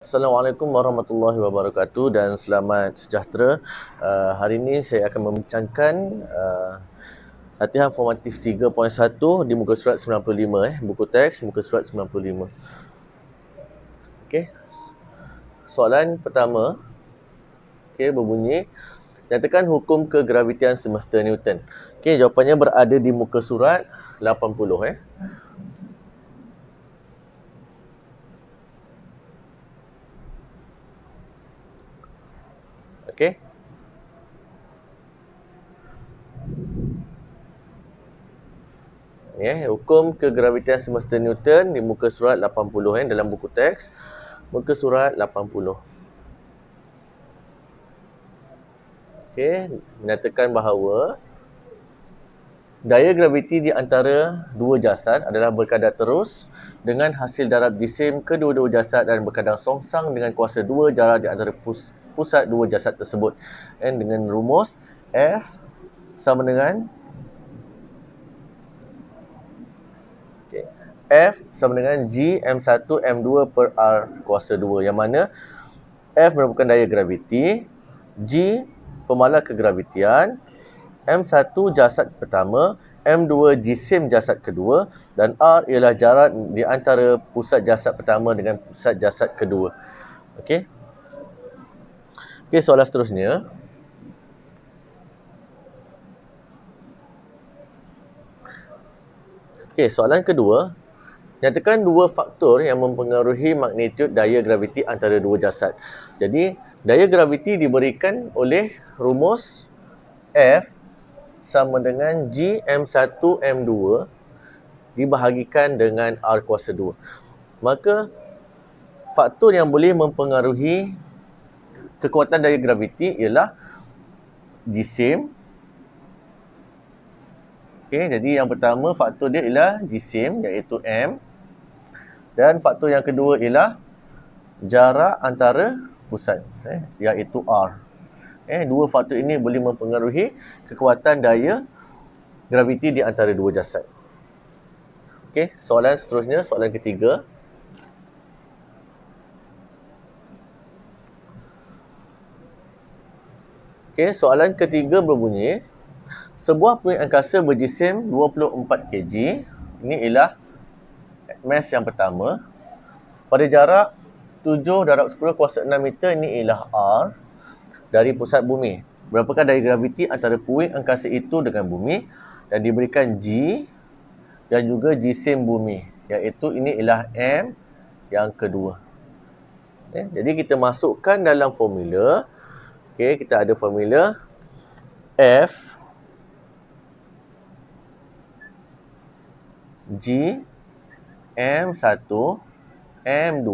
Assalamualaikum warahmatullahi wabarakatuh dan selamat sejahtera. Hari ini saya akan membincangkan latihan formatif 3.1 di muka surat 95, buku teks muka surat 95. Okey. Soalan pertama berbunyi, nyatakan hukum kegravitian semesta Newton. Jawapannya berada di muka surat 80 Okey. Hukum kegravitian semesta Newton di muka surat 80 dalam buku teks muka surat 80. Menyatakan bahawa daya graviti di antara dua jasad adalah berkadar terus dengan hasil darab jisim kedua-dua jasad dan berkadar songsang dengan kuasa 2 jarak di antara pusat dua jasad tersebut. Dan dengan rumus F sama dengan G M1 M2 per R kuasa 2, yang mana F merupakan daya graviti, G pemalar kegravitian, M1 jasad pertama, M2 jisim jasad kedua dan R ialah jarak di antara pusat jasad pertama dengan pusat jasad kedua. Okey, soalan seterusnya. Soalan kedua. Nyatakan dua faktor yang mempengaruhi magnitud daya graviti antara dua jasad. Jadi, daya graviti diberikan oleh rumus F sama dengan G M1 M2 dibahagikan dengan R kuasa 2. Maka, faktor yang boleh mempengaruhi kekuatan daya graviti ialah jisim. Jadi yang pertama faktor dia ialah jisim, iaitu M. Dan faktor yang kedua ialah jarak antara pusat, iaitu R. Dua faktor ini boleh mempengaruhi kekuatan daya graviti di antara dua jasad. Soalan seterusnya, soalan ketiga. Soalan ketiga berbunyi, sebuah puing angkasa berjisim 24 kg, ini ialah mass yang pertama, pada jarak 7 darab 10 kuasa 6 meter, ini ialah R, dari pusat bumi. Berapakah daya graviti antara puing angkasa itu dengan bumi? Dan diberikan G dan juga jisim bumi, iaitu ini ialah M yang kedua. Jadi kita masukkan dalam formula. Kita ada formula F G M1 M2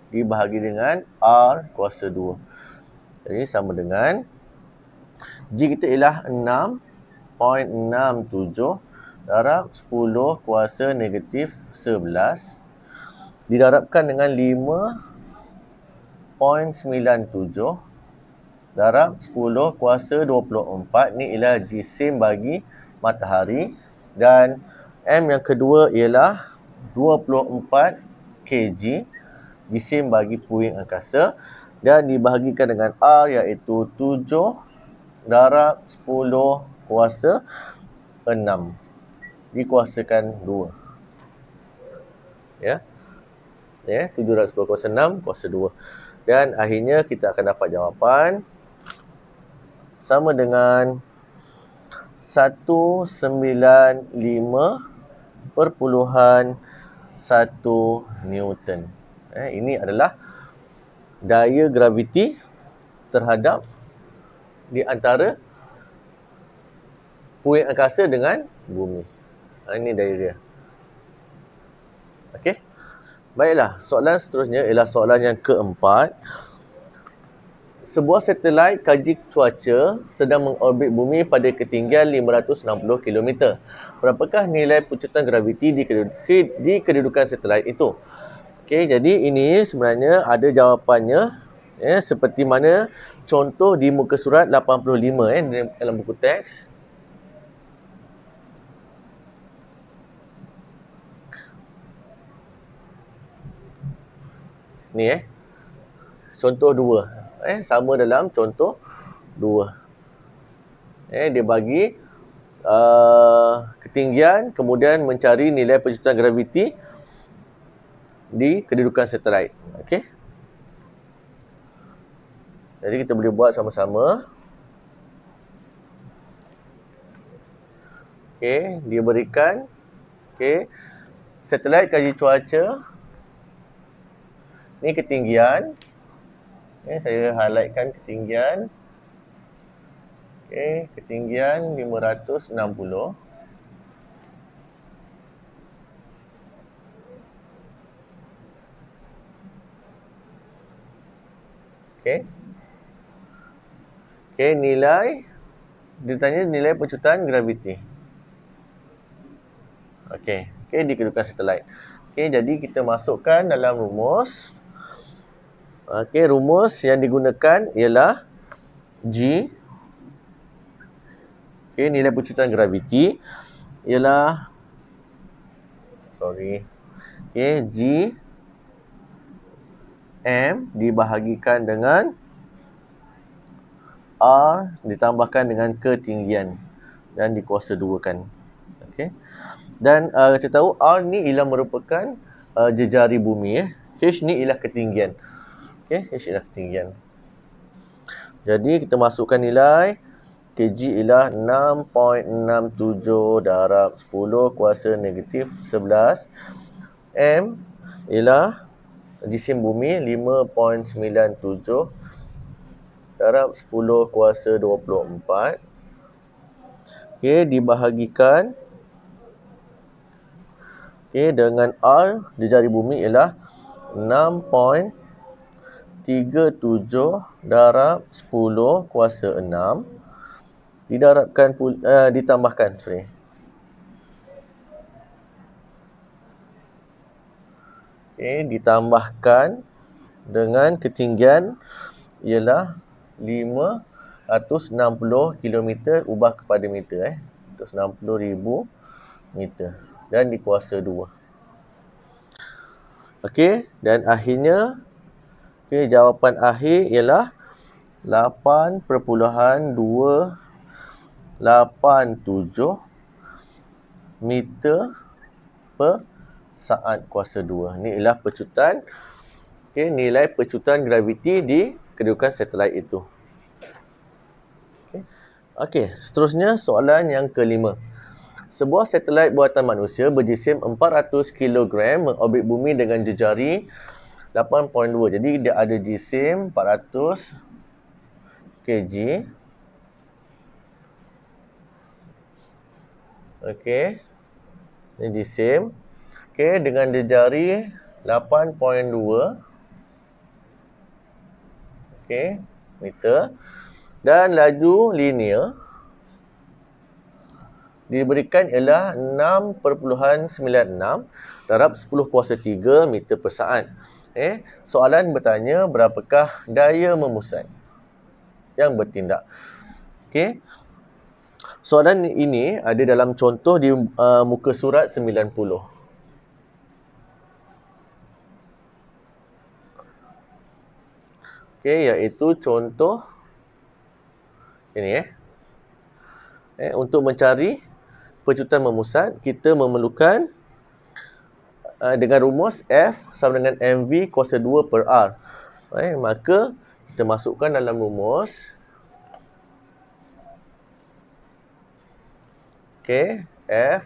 dibahagi dengan R kuasa 2. Jadi sama dengan G kita ialah 6.67 darab 10 kuasa negatif 11 didarabkan dengan 5.97 darab 10 kuasa 24. Ini ialah jisim bagi matahari. Dan M yang kedua ialah 24 kg, jisim bagi puing angkasa. Dan dibahagikan dengan R, iaitu 7 darab 10 kuasa 6 dikuasakan 2. 7 darab 10 kuasa 6 kuasa 2. Dan akhirnya kita akan dapat jawapan sama dengan 195.1 Newton. Ini adalah daya graviti terhadap di antara puing angkasa dengan bumi. Ini daya dia. Okey. Baiklah, soalan seterusnya ialah soalan yang keempat. Sebuah satelit kaji cuaca sedang mengorbit bumi pada ketinggian 560 km. Berapakah nilai pucutan graviti di kedudukan satelit itu? Jadi ini sebenarnya ada jawapannya, seperti mana contoh di muka surat 85 dalam buku teks. Ni contoh 2. Sama dalam contoh 2. Dia bagi ketinggian, kemudian mencari nilai pecutan graviti di kedudukan satelit. Okey. Jadi kita boleh buat sama-sama. Okey, dia berikan satelit kaji cuaca. Ni ketinggian. Saya highlightkan ketinggian. Ketinggian 560. Nilai, dia tanya nilai pecutan graviti. Di kedudukan satelit. Jadi kita masukkan dalam rumus. Rumus yang digunakan ialah G. Nilai pecutan graviti ialah G M dibahagikan dengan R ditambahkan dengan ketinggian dan dikuasa 2 kan. Dan kita tahu R ni ialah merupakan jejari bumi. H ni ialah ketinggian. H ialah ketinggian. Jadi kita masukkan nilai kg ialah 6.67 darab 10 kuasa negatif 11. M ialah jisim bumi 5.97 darab 10 kuasa 24. Dibahagikan dengan R jejari bumi ialah 6.37 darab 10 kuasa 6 ditambahkan ditambahkan dengan ketinggian ialah 560 km ubah kepada meter. 560,000 meter dan dikuasa 2. Dan akhirnya jawapan akhir ialah 8.287 meter per saat kuasa 2. Ini ialah pecutan nilai pecutan graviti di kedudukan satelit itu. Seterusnya soalan yang kelima. Sebuah satelit buatan manusia berjisim 400 kg mengorbit bumi dengan jejari 8.2. Jadi dia ada jisim 400 kg. Ini jisim. Dengan jejari 8.2 meter dan laju linear diberikan ialah 6.96 darab 10 kuasa 3 meter per saat. Soalan bertanya berapakah daya memusat yang bertindak. Soalan ini ada dalam contoh di muka surat 90. Iaitu contoh ini. Untuk mencari pecutan memusat, kita memerlukan dengan rumus F sama dengan mv kuasa 2 per R. Maka kita masukkan dalam rumus F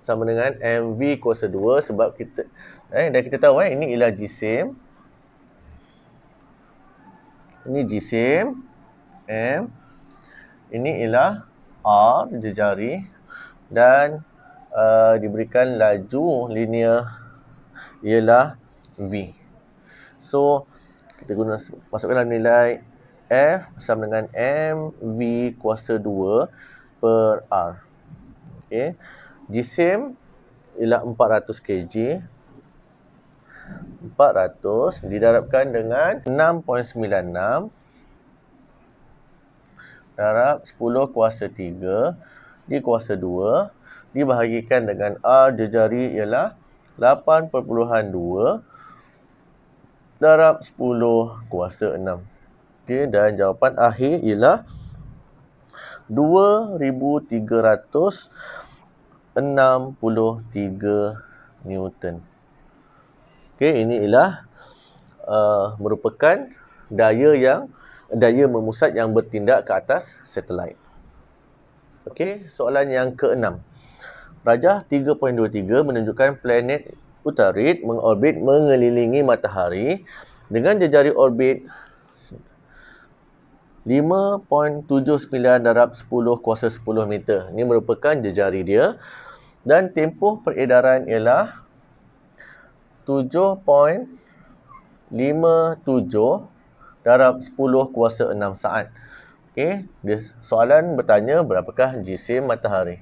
sama dengan mv kuasa 2 sebab kita dan kita tahu ini ialah jisim. Ini jisim M. Ini ialah R jejari dan diberikan laju linear ialah V. So kita guna masukkan dalam nilai F sama dengan mv kuasa 2 per R. Jisim ialah 400 kg. 400 didarabkan dengan 6.96 darab 10 kuasa 3 dikuasa 2 dibahagikan dengan R jejari ialah 8.2 darab 10 kuasa 6. Okey, dan jawapan akhir ialah 2363 Newton. Okey, ini ialah merupakan daya memusat yang bertindak ke atas satelit. Okey, soalan yang ke-6. Rajah 3.23 menunjukkan planet Utarid mengorbit mengelilingi matahari dengan jejari orbit 5.79 darab 10 kuasa 10 meter. Ini merupakan jejari dia. Dan tempoh peredaran ialah 7.57 darab 10 kuasa 6 saat. Okey, soalan bertanya berapakah jisim matahari.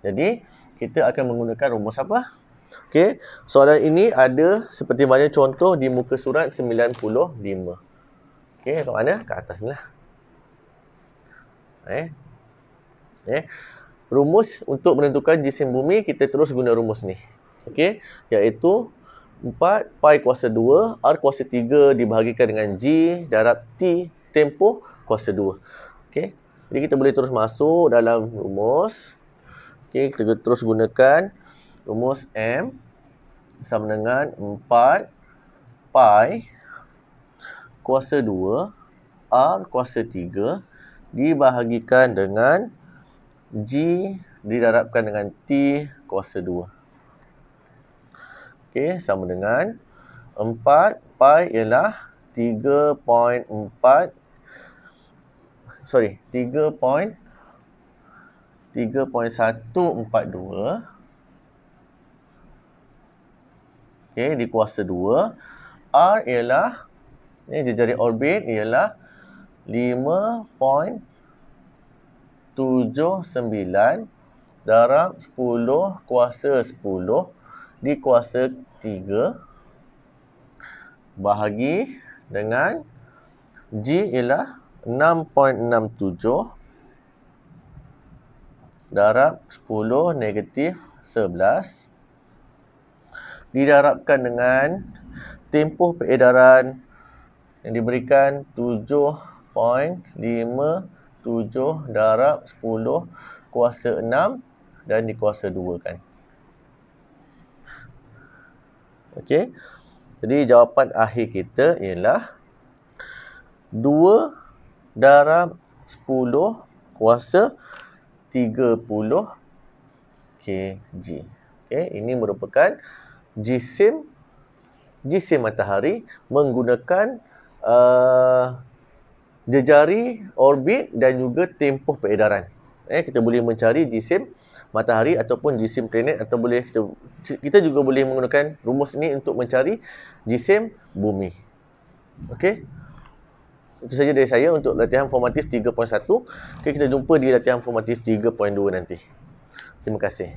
Jadi, kita akan menggunakan rumus apa? Okey, soalan ini ada seperti mana contoh di muka surat 95. Okey, kat mana? Kat atas ni lah. Rumus untuk menentukan jisim bumi, kita terus guna rumus ni. Okey, iaitu 4 pi kuasa 2 R kuasa 3 dibahagikan dengan G darab T tempoh kuasa 2. Okey, jadi kita boleh terus masuk dalam rumus. Okey, kita terus gunakan rumus M sama dengan 4 pi kuasa 2 R kuasa 3 dibahagikan dengan G didarabkan dengan T kuasa 2. Okey, sama dengan 4 pi ialah 3.142 okey, dikuasa 2. R ialah, ni jejari orbit ialah 5.79 darab 10 kuasa 10 dikuasa 3 bahagi dengan G ialah 6.67 darab 10 negatif 11 didarabkan dengan tempoh peredaran yang diberikan 7.57 darab 10 kuasa 6 dan dikuasa 2 kan. Okey. Jadi jawapan akhir kita ialah 2 darab 10 kuasa 30 kg. Okey, ini merupakan jisim matahari menggunakan jejari orbit dan juga tempoh peredaran. Kita boleh mencari jisim matahari ataupun jisim planet, atau kita juga boleh menggunakan rumus ini untuk mencari jisim bumi. Okey. Itu saja dari saya untuk latihan formatif 3.1. Okey, kita jumpa di latihan formatif 3.2 nanti. Terima kasih.